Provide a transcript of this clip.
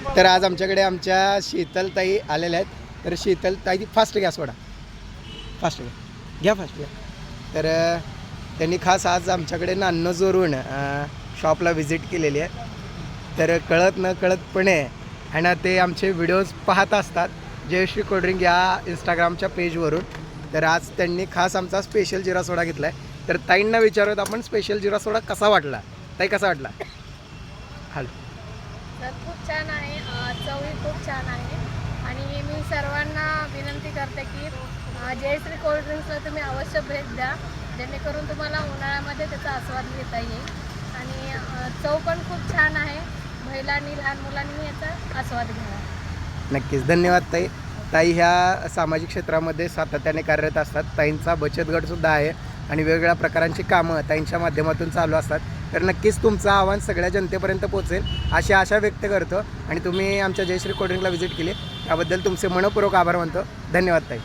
तर आज आमच्याकडे आमच्या शीतलताई आलेल्या आहेत. तर शीतलताई फास्ट घ्या सोडा, फास्ट घ्या फास्ट घ्या. तर त्यांनी खास आज आमच्याकडे नान्नजोरून शॉपला व्हिजिट केलेली आहे. तर कळत न कळतपणे ह्यांना ते आमचे व्हिडिओज पाहत असतात जयश्री कोल्ड्रिंक या इंस्टाग्रामच्या पेजवरून. तर आज त्यांनी खास आमचा स्पेशल जिरा सोडा घेतला आहे. तर ताईंना विचारूयात आपण स्पेशल जिरा सोडा कसा वाटला. ताई कसा वाटला? हॅलो. तर खूप छान आहे, चवही खूप छान आहे. आणि मी सर्वांना विनंती करते की जयश्री कोल्ड्रिंक्सला तुम्ही अवश्य भेट द्या, जेणेकरून तुम्हाला उन्हाळ्यामध्ये त्याचा आस्वाद घेता येईल. आणि चव पण खूप छान आहे. महिलांनी, लहान मुलांनी याचा आस्वाद घ्यावा. नक्कीच. धन्यवाद ताई. ताई ह्या सामाजिक क्षेत्रामध्ये सातत्याने कार्यरत असतात. ताईंचा बचत गटसुद्धा आहे आणि वेगवेगळ्या प्रकारांची कामं ताईंच्या माध्यमातून चालू असतात. तर नक्कीच तुमचं आव्हान सगळ्या जनतेपर्यंत पोहोचेल अशी आशा व्यक्त करतो. आणि तुम्ही आमच्या जयश्री कोल्ड्रिंकला व्हिजिट केली त्याबद्दल तुमचे मनपूर्वक आभार मानतो. धन्यवाद ताई.